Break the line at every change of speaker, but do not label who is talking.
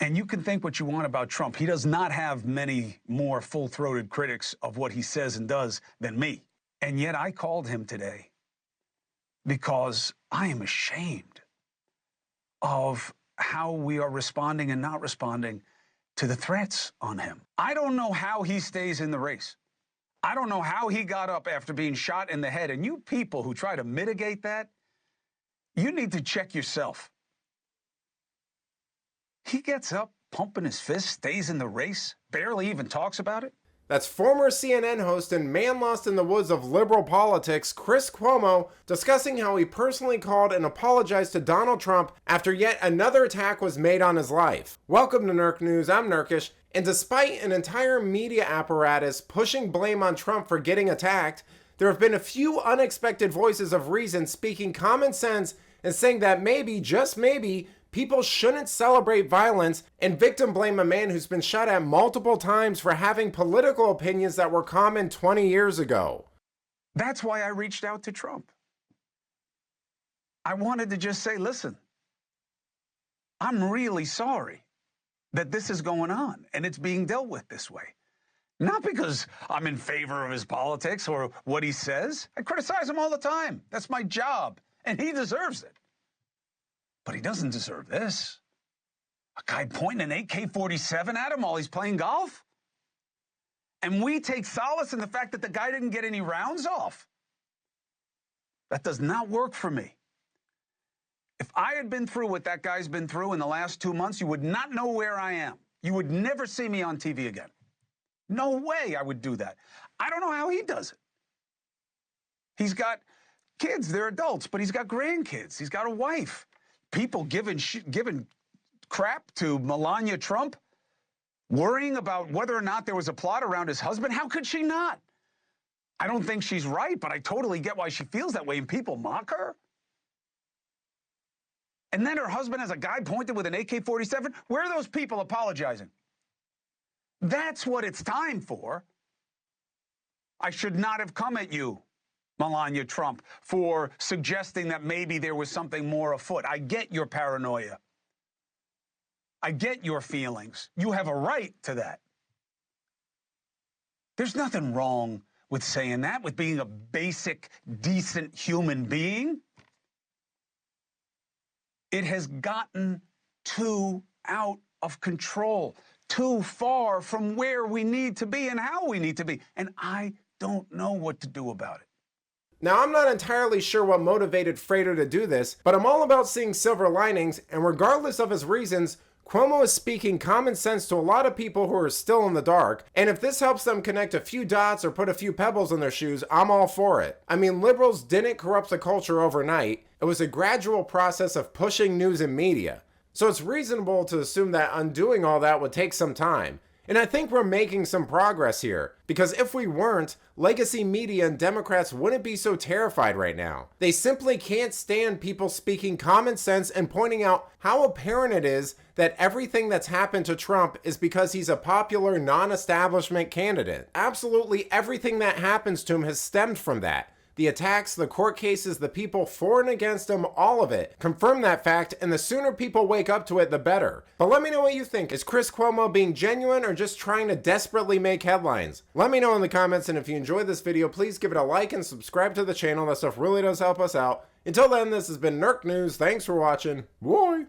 And you can think what you want about Trump. He does not have many more full-throated critics of what he says and does than me. And yet I called him today because I am ashamed of how we are responding and not responding to the threats on him. I don't know how he stays in the race. I don't know how he got up after being shot in the head. And you people who try to mitigate that, you need to check yourself. He gets up, pumping his fist, stays in the race, barely even talks about it.
That's former CNN host and man lost in the woods of liberal politics, Chris Cuomo, discussing how he personally called and apologized to Donald Trump after yet another attack was made on his life. Welcome to Nerk News, I'm Nerkish, and despite an entire media apparatus pushing blame on Trump for getting attacked, there have been a few unexpected voices of reason speaking common sense and saying that maybe, just maybe, people shouldn't celebrate violence and victim blame a man who's been shot at multiple times for having political opinions that were common 20 years ago.
That's why I reached out to Trump. I wanted to just say, listen, I'm really sorry that this is going on and it's being dealt with this way. Not because I'm in favor of his politics or what he says. I criticize him all the time. That's my job, and he deserves it. But he doesn't deserve this. A guy pointing an AK-47 at him while he's playing golf? And we take solace in the fact that the guy didn't get any rounds off. That does not work for me. If I had been through what that guy's been through in the last 2 months, you would not know where I am. You would never see me on TV again. No way I would do that. I don't know how he does it. He's got kids, they're adults, but he's got grandkids. He's got a wife. People giving crap to Melania Trump, worrying about whether or not there was a plot around his husband. How could she not? I don't think she's right, but I totally get why she feels that way, and people mock her. And then her husband has a guy pointed with an AK-47. Where are those people apologizing? That's what it's time for. I should not have come at you, Melania Trump, for suggesting that maybe there was something more afoot. I get your paranoia. I get your feelings. You have a right to that. There's nothing wrong with saying that, with being a basic, decent human being. It has gotten too out of control, too far from where we need to be and how we need to be. And I don't know what to do about it.
Now, I'm not entirely sure what motivated Frater to do this, but I'm all about seeing silver linings, and regardless of his reasons, Cuomo is speaking common sense to a lot of people who are still in the dark, and if this helps them connect a few dots or put a few pebbles in their shoes, I'm all for it. I mean, liberals didn't corrupt the culture overnight. It was a gradual process of pushing news and media. So it's reasonable to assume that undoing all that would take some time. And I think we're making some progress here, because if we weren't, legacy media and Democrats wouldn't be so terrified right now. They simply can't stand people speaking common sense and pointing out how apparent it is that everything that's happened to Trump is because he's a popular non-establishment candidate. Absolutely everything that happens to him has stemmed from that. The attacks, the court cases, the people for and against him, all of it confirm that fact, and the sooner people wake up to it, the better. But let me know what you think. Is Chris Cuomo being genuine or just trying to desperately make headlines? Let me know in the comments, and if you enjoyed this video, please give it a like and subscribe to the channel. That stuff really does help us out. Until then, this has been Nerk News. Thanks for watching. Bye!